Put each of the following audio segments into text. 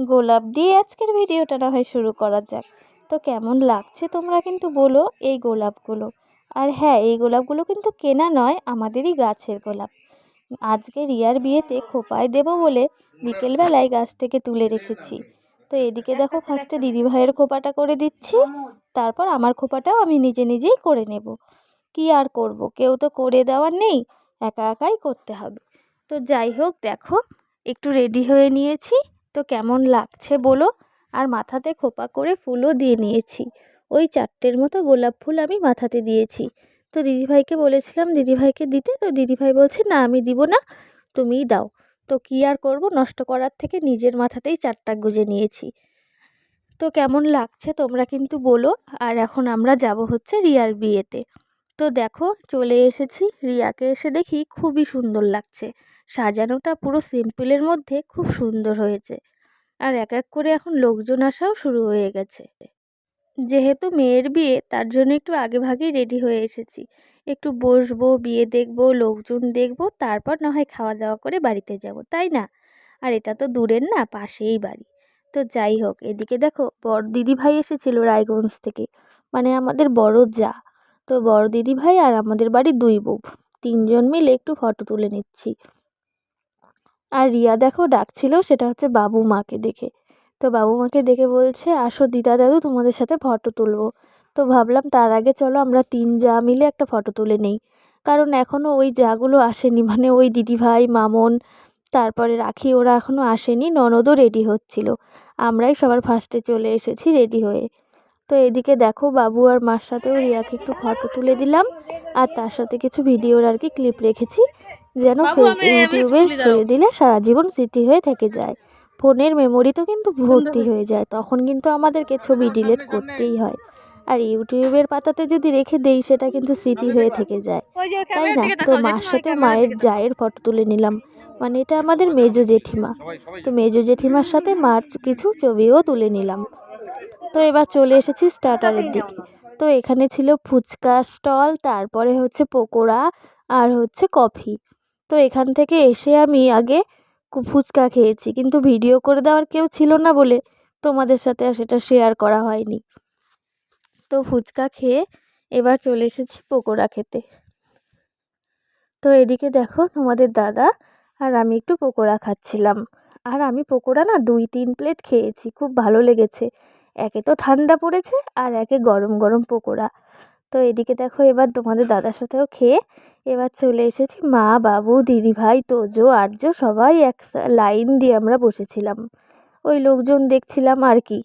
গোলাপ দিয়ে আজকের ভিডিওটা না হয় শুরু করা যাক। তো কেমন লাগছে তোমরা কিন্তু বলো এই গোলাপগুলো। আর হ্যাঁ, এই গোলাপগুলো কিন্তু কেনা নয়, আমাদেরই গাছের গোলাপ। আজকে রিয়ার বিয়েতে খোপায় দেবো বলে বিকেলবেলায় গাছ থেকে তুলে রেখেছি। তো এদিকে দেখো, ফার্স্টে দিদিভাইয়ের খোপাটা করে দিচ্ছি, তারপর আমার খোপাটাও আমি নিজে নিজেই করে নেব। কি আর করব, কেউ তো করে দেওয়ার নেই, একা একাই করতে হবে। তো যাই হোক, দেখো একটু রেডি হয়ে নিয়েছি। তো কেমন লাগছে বলো। আর মাথাতে খোপা করে ফুলও দিয়ে নিয়েছি। ওই 4টের মতো গোলাপ ফুল আমি মাথাতে দিয়েছি। তো দিদিভাইকে বলেছিলাম দিদিভাইকে দিতে, তো দিদিভাই বলছে না আমি দিব না, তুমিই দাও। তো কী আর করব, নষ্ট করার থেকে নিজের মাথাতেই 4টা গুজে নিয়েছি। তো কেমন লাগছে তোমরা কিন্তু বলো। আর এখন আমরা যাব হচ্ছে রিয়ার বিয়েতে। তো দেখো চলে এসেছি, রিয়াকে এসে দেখি খুবই সুন্দর লাগছে। সাজানোটা পুরো সিম্পলের মধ্যে খুব সুন্দর হয়েছে। আর এক এক করে এখন লোকজন আসাও শুরু হয়ে গেছে। যেহেতু মেয়ের বিয়ে, তার জন্য একটু আগে ভাগেই রেডি হয়ে এসেছি। একটু বসবো, বিয়ে দেখবো, লোকজন দেখবো, তারপর না হয় খাওয়া দাওয়া করে বাড়িতে যাব, তাই না? আর এটা তো দূরের না, পাশেই বাড়ি। তো যাই হোক, এদিকে দেখো বড় দিদিভাই এসেছিল রায়গঞ্জ থেকে, মানে আমাদের বড় যা। তো বড় দিদিভাই আর আমাদের বাড়ির 2 বউ, 3জন মিলে একটু ফটো তুলে নিচ্ছি। আর রিয়া দেখো ডাকছিল, সেটা হচ্ছে বাবু মাকে দেখে। তো বাবু মাকে দেখে বলছে আসো দিদা দাদু তোমাদের সাথে ফটো তুলবো। তো ভাবলাম তার আগে চলো আমরা 3 যা মিলে একটা ফটো তুলে নেই, কারণ এখনও ওই জাগুলো আসেনি, মানে ওই দিদিভাই মামন তারপরে রাখি ওরা এখনও আসেনি, ননদও রেডি হচ্ছিল। আমরাই সবার ফার্স্টে চলে এসেছি রেডি হয়ে। তো এদিকে দেখো বাবু আর মার সাথেও রিয়াকে একটু ফটো তুলে দিলাম, আর তার সাথে কিছু ভিডিওর আর কি ক্লিপ রেখেছি, যেন ইউটিউবে ছেড়ে দিলে সারা জীবন স্মৃতি হয়ে থেকে যায়। ফোনের মেমোরি তো কিন্তু ভর্তি হয়ে যায়, তখন কিন্তু আমাদেরকে ছবি ডিলিট করতেই হয়। আর ইউটিউবের পাতাতে যদি রেখে দেই সেটা কিন্তু স্মৃতি হয়ে থেকে যায়, তাই না? তো মার সাথে মায়ের জায়ের ফটো তুলে নিলাম, মানে এটা আমাদের মেজো জেঠিমা। তো মেজো জেঠিমার সাথে মার কিছু ছবিও তুলে নিলাম। তো এবার চলে এসেছি স্টার্টারের দিকে। তো এখানে ছিল ফুচকা স্টল, তারপরে হচ্ছে পকোড়া, আর হচ্ছে কফি। তো এখান থেকে এসে আমি আগে ফুচকা খেয়েছি, কিন্তু ভিডিও করে দেওয়ার কেউ ছিল না বলে তোমাদের সাথে আর সেটা শেয়ার করা হয়নি। তো ফুচকা খেয়ে এবার চলে এসেছি পকোড়া খেতে। তো এদিকে দেখো তোমাদের দাদা আর আমি একটু পকোড়া খাচ্ছিলাম। আর আমি পকোড়া না 2-3 প্লেট খেয়েছি, খুব ভালো লেগেছে। একে তো ঠান্ডা পড়েছে, আর একে গরম গরম পকোড়া। তো এদিকে দেখো এবার তোমাদের দাদার সাথেও খেয়ে এবার চলে এসেছি, মা বাবু দিদিভাই তোজো আর্য সবাই এক লাইন দিয়ে আমরা বসেছিলাম, ওই লোকজন দেখছিলাম আর কি।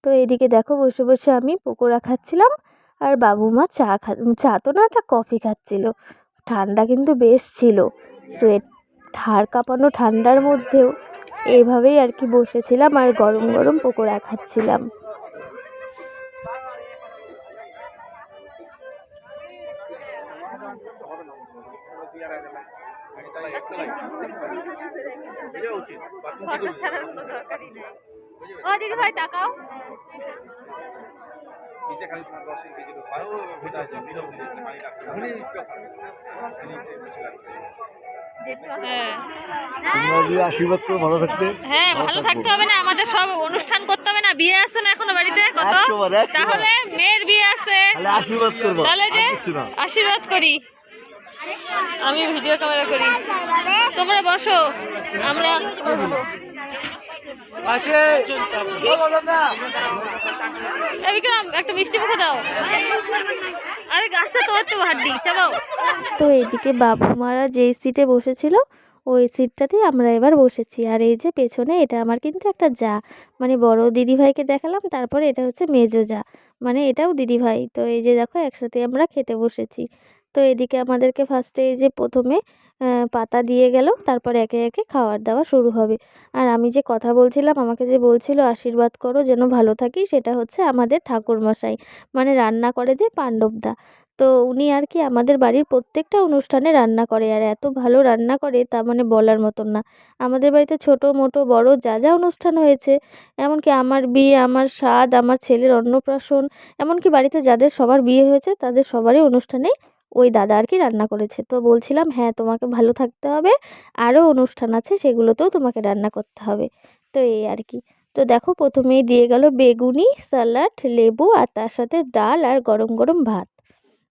তো এদিকে দেখো বসে বসে আমি পকোড়া খাচ্ছিলাম, আর বাবু মা চা তো না, একটা কফি খাচ্ছিল। ঠান্ডা কিন্তু বেশ ছিল, সোয়েট হাড় কাঁপানো ঠান্ডার মধ্যেও এইভাবেই আর কি বসেছিলাম আর গরম গরম পকোড়া খাচ্ছিলাম। ও দিদি ভাই তাকাও, আশীর্বাদ করে ভালো থাকতে। হ্যাঁ ভালো থাকতে হবে না, আমাদের সব অনুষ্ঠান করতে হবে না, বিয়ে আছে না এখনো বাড়িতে কত, তাহলে মেয়ের বিয়ে আছে, আশীর্বাদ করবো, তাহলে যে আশীর্বাদ করি, আমি ভিডিও ক্যামেরা করি, তোমরা বসো আমরা বসবো। বিক্রম একটা মিষ্টি মুখে দাও, আরে গাছটা তো হাড্ডি চাবাও। তো এদিকে বাবু মারা যেই সিটে বসেছিল ওই সিটটাতেই আমরা এবার বসেছি। আর এই যে পেছনে এটা আমার কিন্তু একটা যা, মানে বড় দিদিভাইকে দেখালাম, তারপরে এটা হচ্ছে মেজো যা, মানে এটাও দিদিভাই। তো এই যে দেখো একসাথে আমরা খেতে বসেছি। তো এদিকে আমাদেরকে ফার্স্টে এই যে প্রথমে পাতা দিয়ে গেল, তারপর একে একে খাওয়ার দাওয়া শুরু হবে। আর আমি যে কথা বলছিলাম, আমাকে যে বলছিল আশীর্বাদ করো যেন ভালো থাকি, সেটা হচ্ছে আমাদের ঠাকুরমশাই, মানে রান্না করে যে পাণ্ডবদা। তো উনি আর কি আমাদের বাড়ির প্রত্যেকটা অনুষ্ঠানে রান্না করে, আর এত ভালো রান্না করে তা মানে বলার মতন না। আমাদের বাড়িতে ছোটো মোটো বড় যা যা অনুষ্ঠান হয়েছে, এমনকি আমার বিয়ে, আমার শ্রাদ্ধ, আমার ছেলের অন্নপ্রাশন, এমনকি বাড়িতে যাদের সবার বিয়ে হয়েছে তাদের সবারই অনুষ্ঠানেই ওই দাদা আর কি রান্না করেছে। তো বলছিলাম হ্যাঁ তোমাকে ভালো থাকতে হবে, আরও অনুষ্ঠান আছে সেগুলোতেও তোমাকে রান্না করতে হবে। তো এই আর কি। তো দেখো প্রথমেই দিয়ে গেল বেগুনি, স্যালাড, লেবু আর তার সাথে ডাল আর গরম গরম ভাত।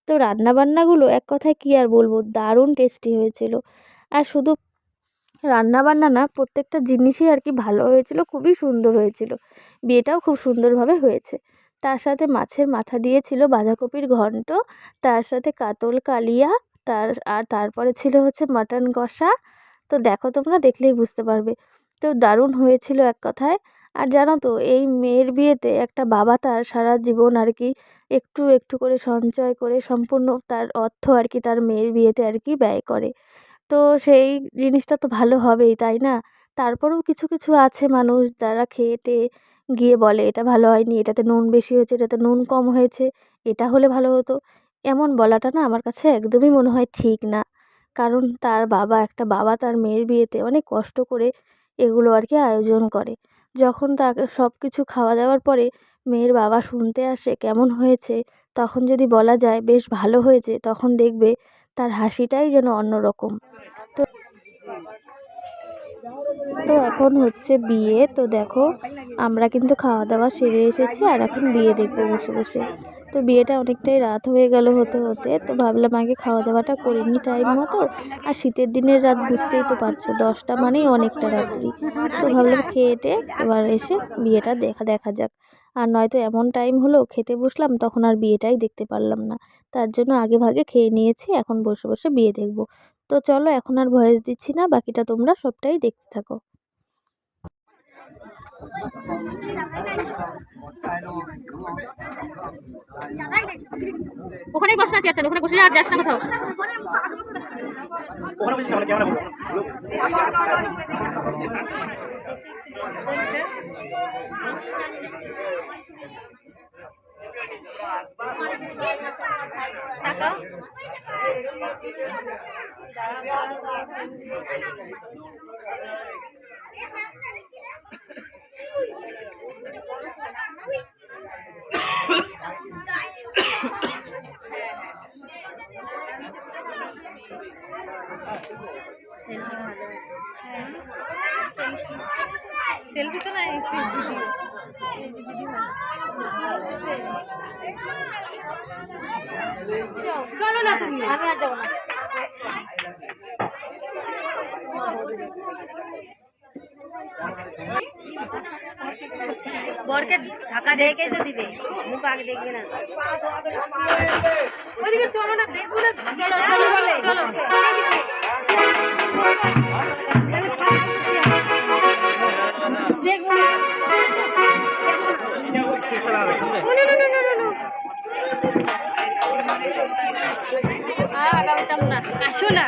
তো রান্নাবান্নাগুলো এক কথায় কী আর বলবো, দারুণ টেস্টি হয়েছিল। আর শুধু রান্নাবান্না না, প্রত্যেকটা জিনিসই আর কি ভালো হয়েছিল, খুবই সুন্দর হয়েছিল। বিয়েটাও খুব সুন্দরভাবে হয়েছে। তার সাথে মাছের মাথা দিয়েছিল, বাঁধাকপির ঘন্ট, তার সাথে কাতল কালিয়া, তারপরে ছিল হচ্ছে মাটন কষা। তো দেখো তোমরা দেখলেই বুঝতে পারবে। তো দারুণ হয়েছিল এক কথায়। আর জানো তো, এই মেয়ের বিয়েতে একটা বাবা তার সারা জীবন আর কি একটু একটু করে সঞ্চয় করে সম্পূর্ণ তার অর্থ আর কি তার মেয়ের বিয়েতে আর কি ব্যয় করে। তো সেই জিনিসটা তো ভালো হবেই, তাই না? তারপরেও কিছু কিছু আছে মানুষ যারা খেয়ে টেয়ে গিয়ে বলে এটা ভালো হয়নি, এটাতে নুন বেশি হয়েছে, এটাতে নুন কম হয়েছে, এটা হলে ভালো হতো। এমন বলাটা না আমার কাছে একদমই মনে হয় ঠিক না। কারণ তার বাবা, একটা বাবা তার মেয়ের বিয়েতে অনেক কষ্ট করে এগুলো আর কি আয়োজন করে। যখন তাকে সব কিছু খাওয়া দাওয়ার পরে মেয়ের বাবা শুনতে আসে কেমন হয়েছে, তখন যদি বলা যায় বেশ ভালো হয়েছে, তখন দেখবে তার হাসিটাই যেন অন্যরকম। তো তো এখন হচ্ছে বিয়ে। তো দেখো আমরা কিন্তু খাওয়া দাওয়া সেরে এসেছি আর এখন বিয়ে দেখবো বসে বসে। তো বিয়েটা অনেকটাই রাত হয়ে গেল হতে হতে, তো ভাবলাম আগে খাওয়া দাওয়াটা করে নিই টাইম মতো। আর শীতের দিনের রাত বুঝতেই তো পারছো, 10টা মানেই অনেকটা রাত্রি। তো ভাবলাম খেয়ে টেয়ে এবার এসে বিয়েটা দেখা দেখা যাক। আর নয়তো এমন টাইম হলো খেতে বসলাম, তখন আর বিয়েটাই দেখতে পারলাম না। তার জন্য আগে ভাগে খেয়ে নিয়েছি, এখন বসে বসে বিয়ে দেখবো। তো চলো এখন আর ভয়েস দিচ্ছি না, বাকিটা তোমরা সবটাই দেখতে থাকো। ওখানেই বসে আছি, একটা ওখানে বসে আর যাস না কোথাও। ওখানে বসে আমরা কেমন বলবো সেলফি তো নাই, চলো না তুমি, আমি আর যাবো না। বরকে ঢাকা ঢেকে তো দিবে, মুখ আগে দেখবে না। ওইদিকে চলো না, দেখবো না। চলো চলো বলে চলো। দেখবো না। আগামীতাম না, আসো না।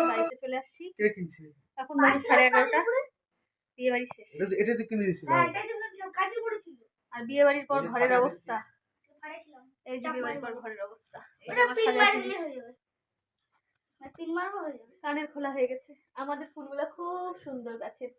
বাড়িতে চলে আসছি। কে কিনছে? এখন বাজে 11:30। বিয়ে বাড়ি শেষ। এটা তো কিনে দিয়েছিলাম। আর বিয়ে বাড়ির পর ঘরের অবস্থা, এই যে বিয়ে বাড়ির পর ঘরের অবস্থা, এই যে আমার সাজার জিনিস। কানের খোলা হয়ে গেছে। আমাদের ফুলগুলো খুব সুন্দর গাছের।